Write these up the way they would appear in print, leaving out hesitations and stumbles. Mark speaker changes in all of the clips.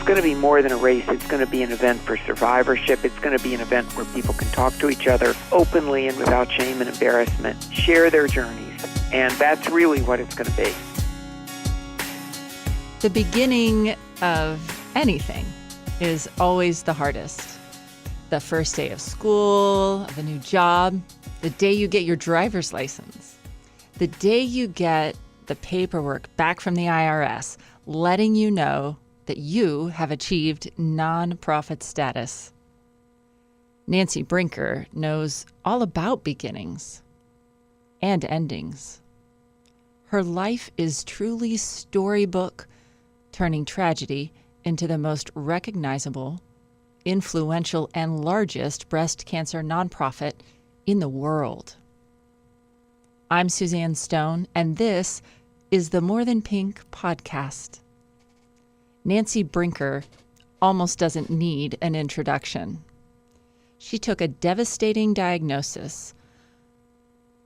Speaker 1: going to be more than a race. It's going to be an event for survivorship. It's going to be an event where people can talk to each other openly and without shame and embarrassment, share their journeys, and that's really what it's going to be.
Speaker 2: The beginning of anything is always the hardest. The first day of school, the new job, the day you get your driver's license, the day you get the paperwork back from the IRS letting you know that you have achieved nonprofit status. Nancy Brinker knows all about beginnings and endings. Her life is truly storybook, turning tragedy into the most recognizable, influential, and largest breast cancer nonprofit in the world. I'm Suzanne Stone, and this is the More Than Pink podcast. Nancy Brinker almost doesn't need an introduction. She took a devastating diagnosis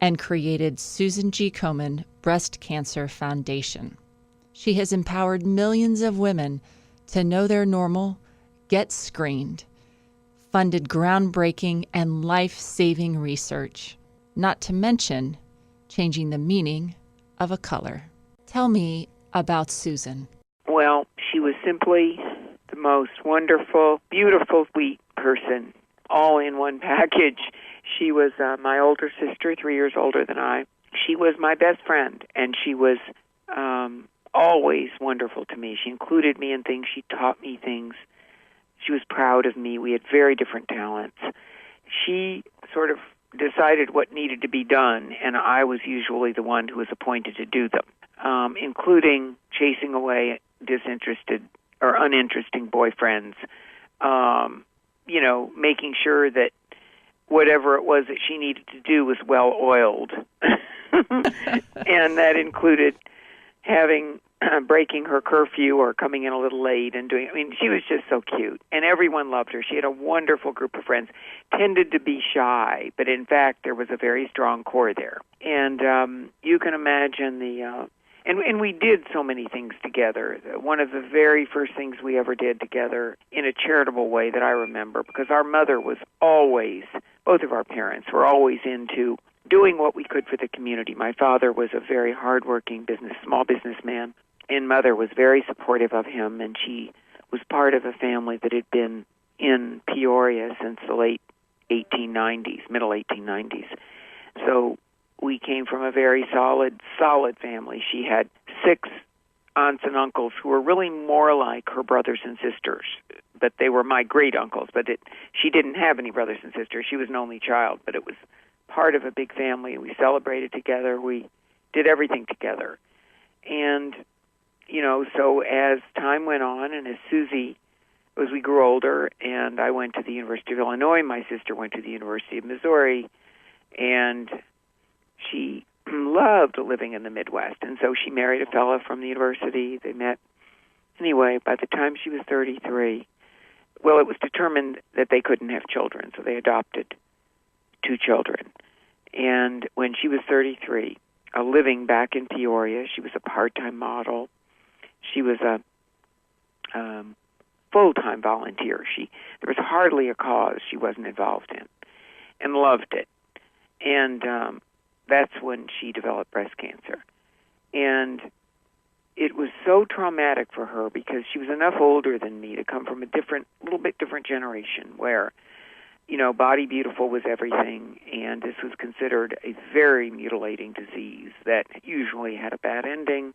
Speaker 2: and created Susan G. Komen Breast Cancer Foundation. She has empowered millions of women to know they're normal, get screened, funded groundbreaking and life-saving research, not to mention changing the meaning of a color. Tell me about Susan.
Speaker 1: Well, she was simply the most wonderful, beautiful, sweet person, all in one package. She was my older sister, 3 years older than I. She was my best friend, and she was always wonderful to me. She included me in things. She taught me things. She was proud of me. We had very different talents. She sort of decided what needed to be done, and I was usually the one who was appointed to do them, including chasing away disinterested or uninteresting boyfriends, making sure that whatever it was that she needed to do was well-oiled. And that included breaking her curfew or coming in a little late and she was just so cute. And everyone loved her. She had a wonderful group of friends, tended to be shy, but in fact there was a very strong core there. And you can imagine and we did so many things together. One of the very first things we ever did together in a charitable way that I remember, because our mother was always, both of our parents were always into doing what we could for the community. My father was a very hardworking small businessman, and Mother was very supportive of him, and she was part of a family that had been in Peoria since the late 1890s, middle 1890s. So we came from a very solid family. She had 6 aunts and uncles who were really more like her brothers and sisters, but they were my great uncles. But she didn't have any brothers and sisters. She was an only child, but it was part of a big family. We celebrated together. We did everything together. And, so as time went on, and as we grew older, and I went to the University of Illinois, my sister went to the University of Missouri, and she loved living in the Midwest, and so she married a fellow from the university. They met. Anyway, by the time she was 33, it was determined that they couldn't have children, so they adopted 2 children. And when she was 33, living back in Peoria, she was a part-time model. She was a full-time volunteer. There was hardly a cause she wasn't involved in, and loved it. And that's when she developed breast cancer. And it was so traumatic for her because she was enough older than me to come from a little bit different generation where, Body Beautiful was everything, and this was considered a very mutilating disease that usually had a bad ending.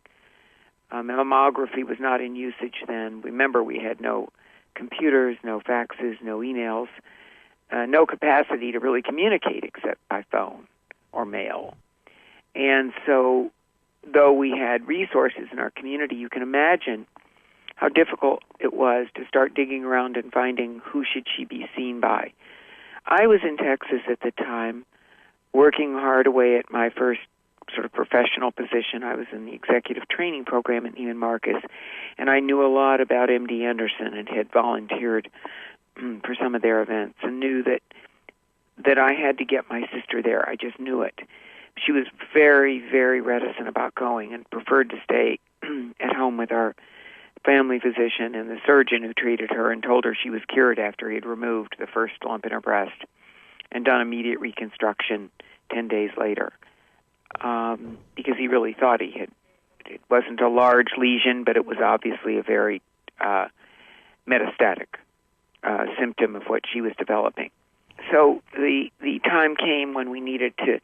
Speaker 1: Mammography was not in usage then. Remember, we had no computers, no faxes, no emails, no capacity to really communicate except by phone or mail. And so, though we had resources in our community, you can imagine how difficult it was to start digging around and finding who should she be seen by. I was in Texas at the time, working hard away at my first sort of professional position. I was in the executive training program at Neiman Marcus, and I knew a lot about MD Anderson and had volunteered for some of their events and knew that I had to get my sister there. I just knew it. She was very, very reticent about going and preferred to stay at home with our family physician and the surgeon who treated her and told her she was cured after he had removed the first lump in her breast and done immediate reconstruction 10 days later, because he really thought it wasn't a large lesion, but it was obviously a very metastatic symptom of what she was developing. So the time came when we needed to,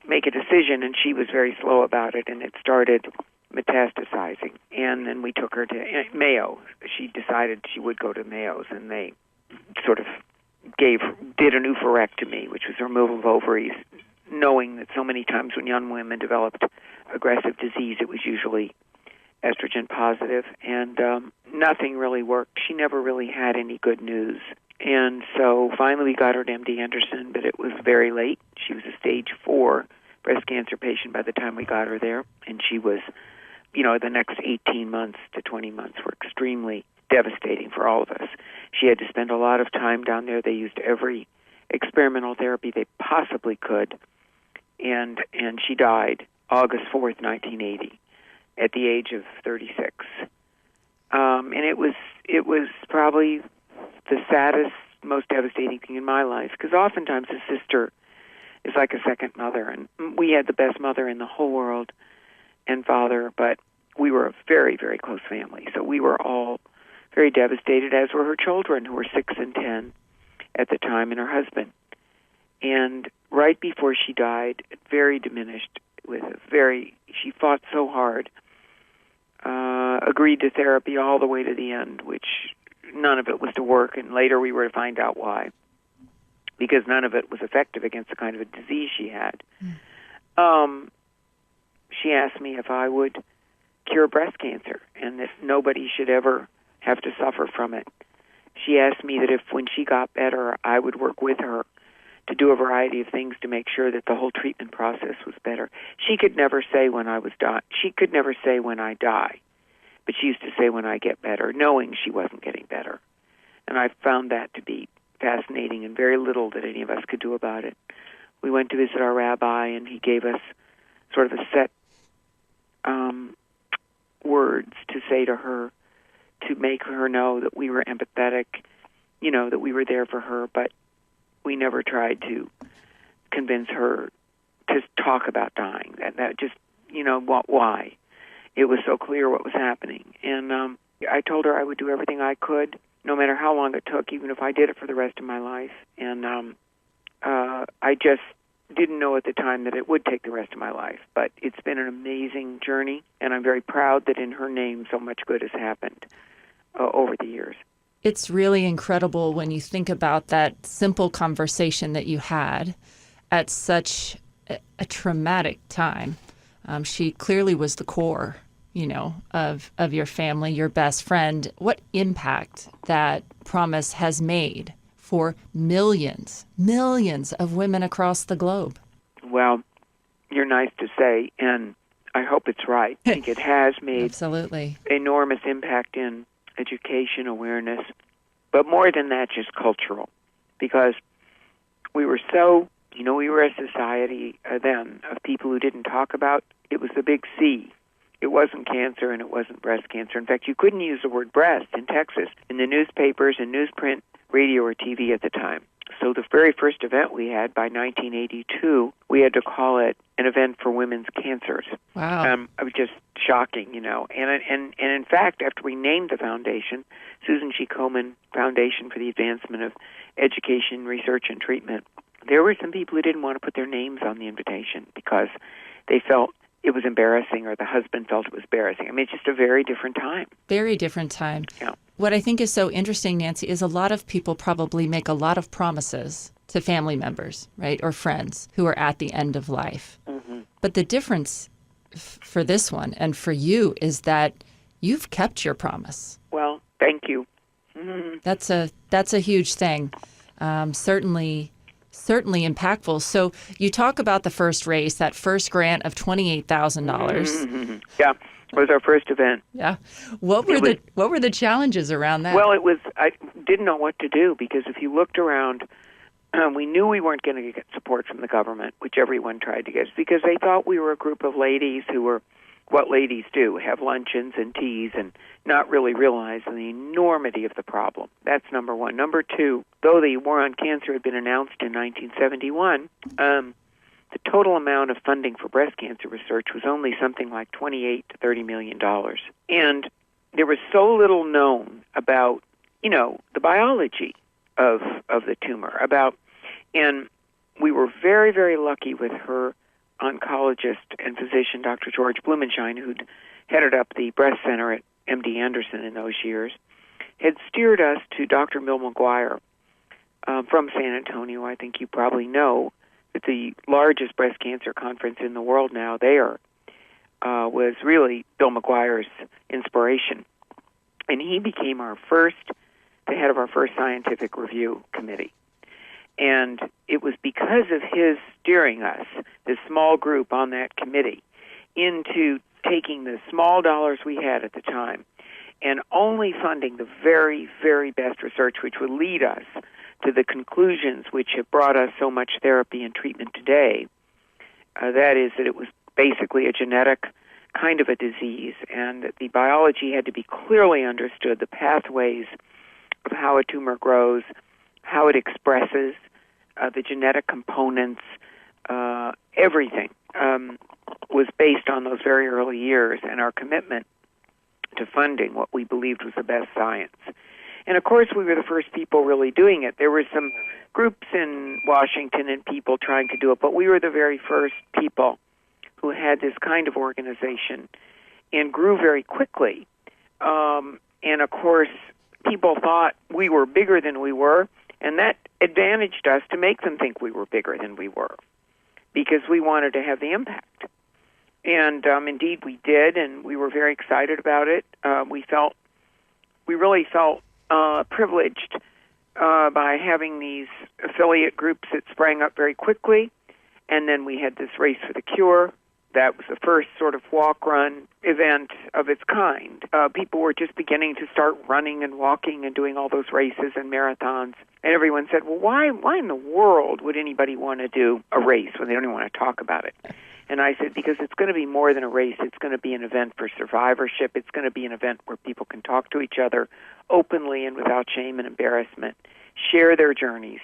Speaker 1: make a decision, and she was very slow about it, and it started metastasizing. And then we took her to Mayo. She decided she would go to Mayo's, and they sort of did an oophorectomy, which was removal of ovaries, knowing that so many times when young women developed aggressive disease, it was usually estrogen positive, and nothing really worked. She never really had any good news. And so finally we got her to MD Anderson, but it was very late. She was a stage 4 breast cancer patient by the time we got her there, and she was, the next 18 months to 20 months were extremely devastating for all of us. She had to spend a lot of time down there. They used every experimental therapy they possibly could, and she died August 4th, 1980, at the age of 36. And it was probably the saddest, most devastating thing in my life, because oftentimes a sister is like a second mother, and we had the best mother in the whole world and father, but we were a very, very close family, so we were all very devastated, as were her children, who were 6 and 10 at the time, and her husband. And right before she died, very diminished, she fought so hard, agreed to therapy all the way to the end, which none of it was to work, and later we were to find out why, because none of it was effective against the kind of a disease she had. She asked me if I would cure breast cancer and that nobody should ever have to suffer from it. She asked me that if when she got better, I would work with her to do a variety of things to make sure that the whole treatment process was better. She could never say when I was She could never say when I die, but she used to say when I get better, knowing she wasn't getting better. And I found that to be fascinating, and very little that any of us could do about it. We went to visit our rabbi, and he gave us sort of a set words to say to her, to make her know that we were empathetic, that we were there for her, but we never tried to convince her to talk about dying. That just, why? It was so clear what was happening. And I told her I would do everything I could, no matter how long it took, even if I did it for the rest of my life. And I just didn't know at the time that it would take the rest of my life. But it's been an amazing journey, and I'm very proud that in her name so much good has happened over the years.
Speaker 2: It's really incredible when you think about that simple conversation that you had at such a traumatic time. She clearly was the core, of your family, your best friend. What impact that promise has made for millions of women across the globe.
Speaker 1: Well, you're nice to say, and I hope it's right. I think it has made
Speaker 2: absolutely
Speaker 1: enormous impact in education, awareness, but more than that, just cultural, because we were so, we were a society then of people who didn't talk about, it was the big C. It wasn't cancer and it wasn't breast cancer. In fact, you couldn't use the word breast in Texas in the newspapers and newsprint, radio, or TV at the time. So the very first event we had by 1982, we had to call it an event for women's cancers.
Speaker 2: Wow.
Speaker 1: It was just shocking, And in fact, after we named the foundation, Susan G. Komen Foundation for the Advancement of Education, Research, and Treatment, there were some people who didn't want to put their names on the invitation because they felt it was embarrassing, or the husband felt it was embarrassing. I mean, it's just a very different time.
Speaker 2: Very different time.
Speaker 1: Yeah.
Speaker 2: What I think is so interesting, Nancy, is a lot of people probably make a lot of promises to family members, right, or friends who are at the end of life.
Speaker 1: Mm-hmm.
Speaker 2: But the difference for this one and for you is that you've kept your promise.
Speaker 1: Well, thank you. Mm-hmm.
Speaker 2: That's a huge thing. Certainly impactful. So you talk about the first race, that first grant of $28,000.
Speaker 1: Mm-hmm. Yeah, it was our first event.
Speaker 2: Yeah. What were the challenges around that?
Speaker 1: Well, I didn't know what to do, because if you looked around, we knew we weren't going to get support from the government, which everyone tried to get, because they thought we were a group of ladies who were what ladies do, have luncheons and teas and not really realize the enormity of the problem. That's number one. Number two, though the war on cancer had been announced in 1971, the total amount of funding for breast cancer research was only something like $28 to $30 million. And there was so little known about, the biology of the tumor. And we were very, very lucky with her oncologist and physician, Dr. George Blumenshine, who'd headed up the breast center at MD Anderson in those years, had steered us to Dr. Bill McGuire from San Antonio. I think you probably know that the largest breast cancer conference in the world now there was really Bill McGuire's inspiration. And he became the head of our first scientific review committee. And it was because of his steering us, this small group on that committee, into taking the small dollars we had at the time and only funding the very, very best research which would lead us to the conclusions which have brought us so much therapy and treatment today. That is that it was basically a genetic kind of a disease, and that the biology had to be clearly understood, the pathways of how a tumor grows, how it expresses, the genetic components, everything was based on those very early years and our commitment to funding what we believed was the best science. And of course, we were the first people really doing it. There were some groups in Washington and people trying to do it, but we were the very first people who had this kind of organization and grew very quickly. And of course, people thought we were bigger than we were, and that advantaged us to make them think we were bigger than we were because we wanted to have the impact. And indeed we did, and we were very excited about it. We really felt privileged by having these affiliate groups that sprang up very quickly. And then we had this Race for the Cure. That was the first sort of walk-run event of its kind. People were just beginning to start running and walking and doing all those races and marathons. And everyone said, well, why in the world would anybody want to do a race when they don't even want to talk about it? And I said, because it's going to be more than a race. It's going to be an event for survivorship. It's going to be an event where people can talk to each other openly and without shame and embarrassment, share their journeys.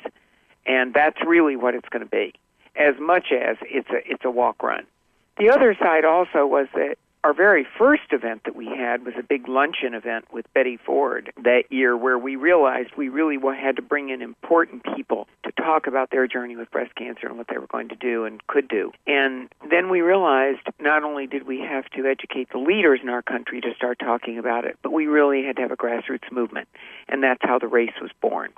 Speaker 1: And that's really what it's going to be, as much as it's a walk-run. The other side also was that our very first event that we had was a big luncheon event with Betty Ford that year, where we realized we really had to bring in important people to talk about their journey with breast cancer and what they were going to do and could do. And then we realized not only did we have to educate the leaders in our country to start talking about it, but we really had to have a grassroots movement. And that's how the race was born.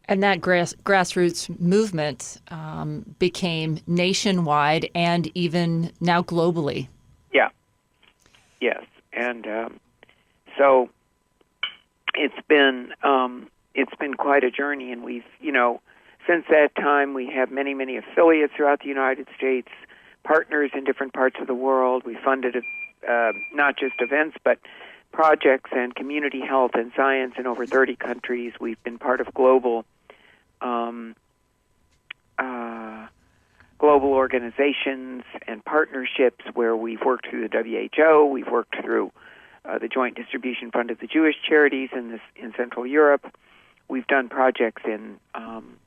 Speaker 2: And that grassroots movement became nationwide and even now globally.
Speaker 1: Yeah. Yes. And so it's been quite a journey, and we've since that time we have many, many affiliates throughout the United States, partners in different parts of the world. We funded not just events but projects and community health and science in over 30 countries. We've been part of global organizations and partnerships where we've worked through the WHO, we've worked through the Joint Distribution Fund of the Jewish Charities in Central Europe. We've done projects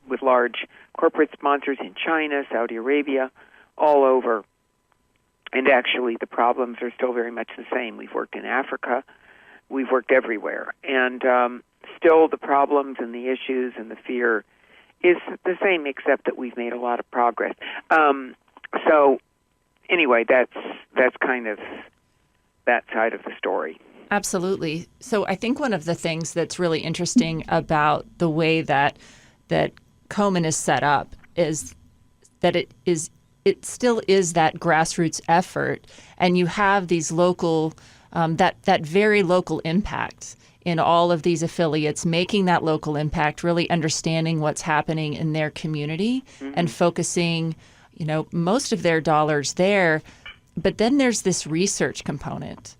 Speaker 1: with large corporate sponsors in China, Saudi Arabia, all over. And actually, the problems are still very much the same. We've worked in Africa. We've worked everywhere. And still the problems and the issues and the fear is the same, except that we've made a lot of progress. So anyway, that's kind of that side of the story.
Speaker 2: Absolutely. So I think one of the things that's really interesting about the way that Komen is set up is that it still is that grassroots effort, and you have these local, that very local impact in all of these affiliates, making that local impact, really understanding what's happening in their community and focusing, most of their dollars there. But then there's this research component,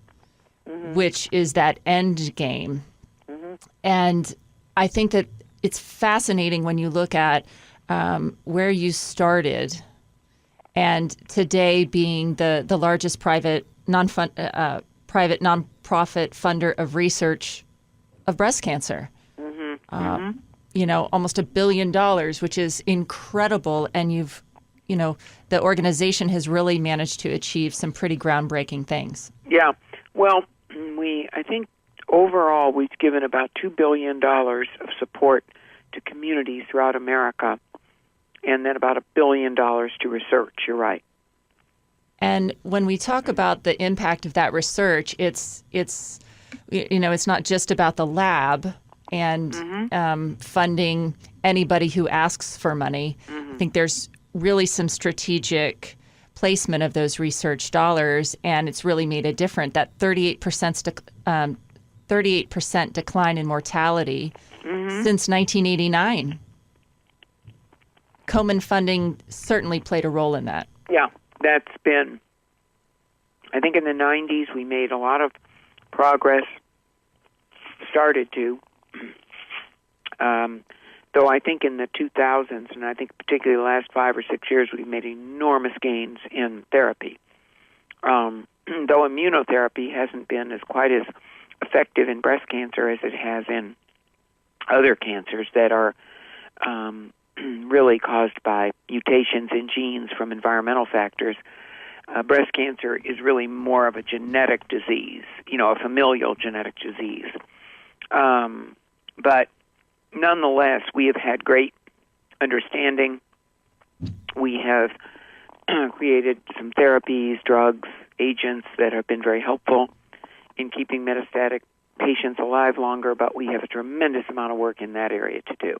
Speaker 2: which is that end game. And I think that it's fascinating when you look at where you started and today being the largest private private nonprofit funder of research of breast cancer. Almost $1 billion, which is incredible. And the organization has really managed to achieve some pretty groundbreaking things.
Speaker 1: Yeah. Well, I think overall we've given about $2 billion of support to communities throughout America, and then about $1 billion to research. You're right.
Speaker 2: And when we talk about the impact of that research, it's not just about the lab and funding anybody who asks for money. I think there's really some strategic placement of those research dollars, and it's really made a difference. That 38% decline in mortality since 1989. Komen funding certainly played a role in that.
Speaker 1: Yeah, that's been, I think in the 90s we made a lot of progress, started to, though I think in the 2000s, and I think particularly the last 5 or 6 years, we've made enormous gains in therapy. Though immunotherapy hasn't been quite as effective in breast cancer as it has in other cancers that are really caused by mutations in genes from environmental factors. Breast cancer is really more of a genetic disease, a familial genetic disease. But nonetheless, we have had great understanding. We have created some therapies, drugs, agents that have been very helpful in keeping metastatic patients alive longer, but we have a tremendous amount of work in that area to do.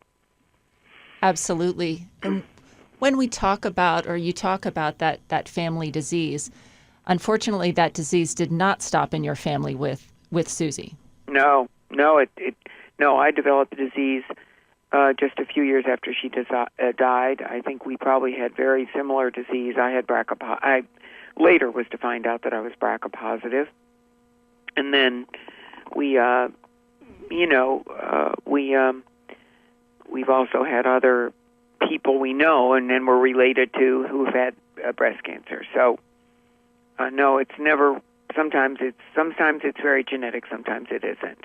Speaker 2: Absolutely. And when we talk about, or you talk about that family disease, unfortunately, that disease did not stop in your family with Susie.
Speaker 1: No, I developed the disease just a few years after she died. I think we probably had very similar disease. I had BRCA. I later was to find out that I was BRCA positive, and then we've also had other people we know, and then we're related to who've had breast cancer. So no, it's never. Sometimes it's very genetic. Sometimes it isn't.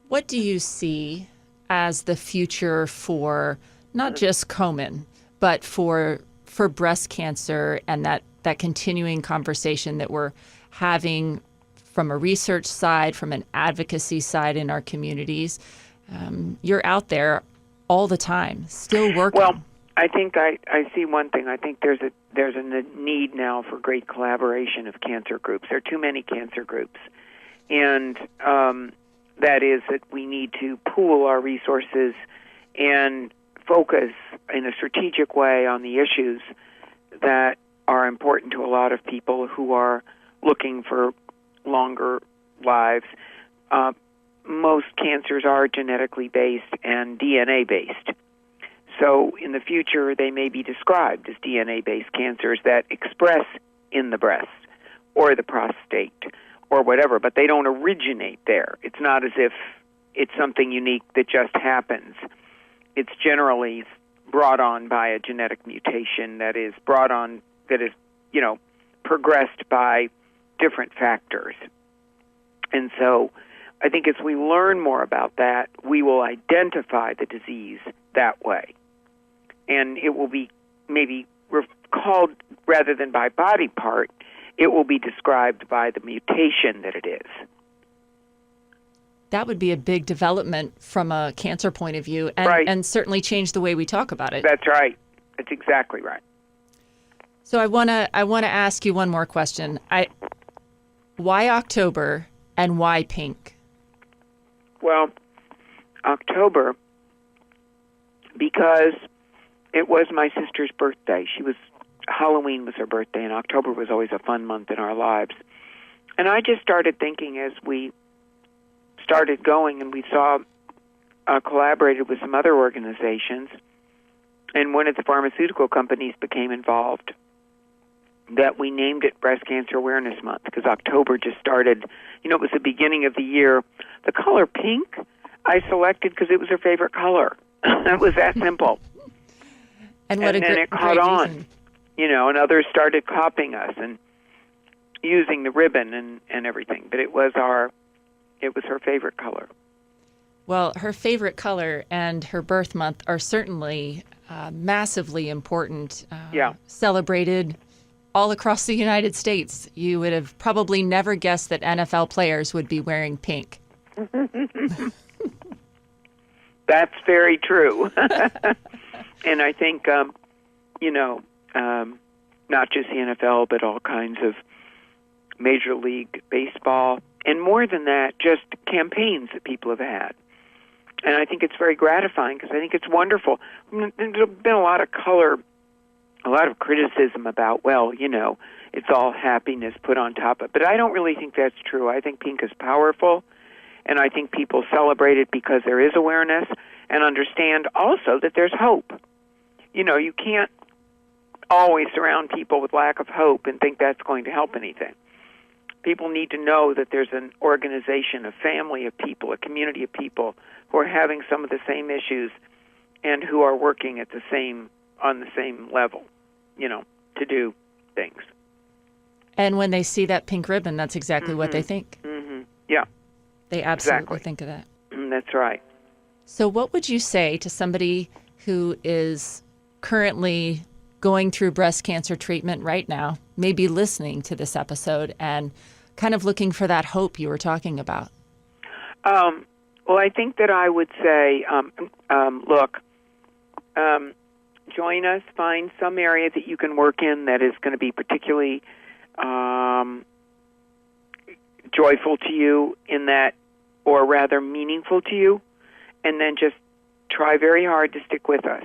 Speaker 2: What do you see as the future for not just Komen, but for breast cancer and that continuing conversation that we're having from a research side, from an advocacy side in our communities? You're out there all the time, still working.
Speaker 1: Well, I think I see one thing. I think there's a need now for great collaboration of cancer groups. There are too many cancer groups, and that is that we need to pool our resources and focus in a strategic way on the issues that are important to a lot of people who are looking for longer lives. Most cancers are genetically based and DNA based. So in the future, they may be described as DNA-based cancers that express in the breast or the prostate or whatever, but they don't originate there. It's not as if it's something unique that just happens. It's generally brought on by a genetic mutation that is progressed by different factors. And so I think as we learn more about that, we will identify the disease that way. And it will be maybe called, rather than by body part, it will be described by the mutation that it is.
Speaker 2: That would be a big development from a cancer point of view, and,
Speaker 1: right.
Speaker 2: and certainly change the way we talk about it.
Speaker 1: That's right. That's exactly right.
Speaker 2: So I want to ask you one more question. Why October and why pink?
Speaker 1: Well, October, because it was my sister's birthday. Halloween was her birthday, and October was always a fun month in our lives. And I just started thinking as we started going, and we collaborated with some other organizations, and one of the pharmaceutical companies became involved, that we named it Breast Cancer Awareness Month, because October just started, it was the beginning of the year. The color pink I selected because it was her favorite color. It was that simple.
Speaker 2: And
Speaker 1: then it caught on, and others started copying us. And using the ribbon and everything. But it was her favorite color.
Speaker 2: Well, her favorite color and her birth month are certainly massively important. Celebrated all across the United States. You would have probably never guessed that NFL players would be wearing pink.
Speaker 1: That's very true. And I think, not just the NFL, but all kinds of Major League Baseball, and more than that, just campaigns that people have had. And I think it's very gratifying because I think it's wonderful. There's been a lot of criticism about, it's all happiness put on top of it. But I don't really think that's true. I think pink is powerful, and I think people celebrate it because there is awareness and understand also that there's hope. You can't always surround people with lack of hope and think that's going to help anything. People need to know that there's an organization, a family of people, a community of people who are having some of the same issues and who are working on the same level, to do things.
Speaker 2: And when they see that pink ribbon, that's exactly what they think.
Speaker 1: Mm-hmm. Yeah.
Speaker 2: They absolutely think of that.
Speaker 1: That's right.
Speaker 2: So what would you say to somebody who is currently going through breast cancer treatment right now, maybe listening to this episode and kind of looking for that hope you were talking about?
Speaker 1: Well, I think that I would say, look, join us, find some area that you can work in that is going to be particularly joyful to you in that, or rather meaningful to you, and then just try very hard to stick with us.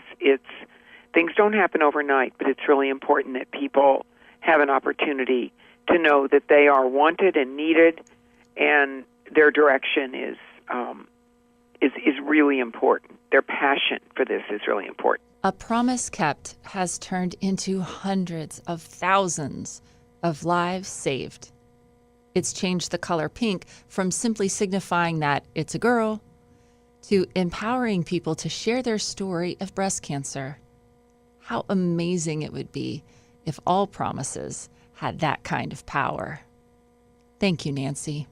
Speaker 1: Things don't happen overnight, but it's really important that people have an opportunity to know that they are wanted and needed, and their direction is really important. Their passion for this is really important.
Speaker 2: A Promise Kept has turned into hundreds of thousands of lives saved. It's changed the color pink from simply signifying that it's a girl to empowering people to share their story of breast cancer. How amazing it would be if all promises had that kind of power. Thank you, Nancy.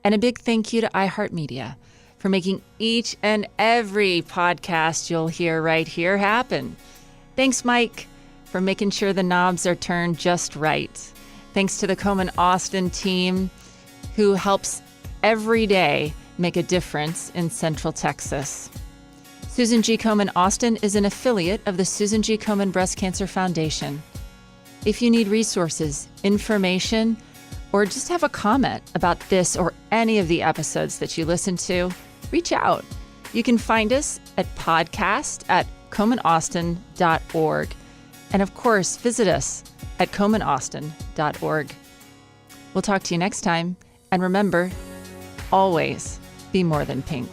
Speaker 2: And a big thank you to iHeartMedia for making each and every podcast you'll hear right here happen. Thanks, Mike, for making sure the knobs are turned just right. Thanks to the Komen Austin team, who helps every day make a difference in Central Texas. Susan G. Komen Austin is an affiliate of the Susan G. Komen Breast Cancer Foundation. If you need resources, information, or just have a comment about this or any of the episodes that you listen to, reach out. You can find us at podcast@KomenAustin.org. And of course, visit us at KomenAustin.org. We'll talk to you next time. And remember, always be more than pink.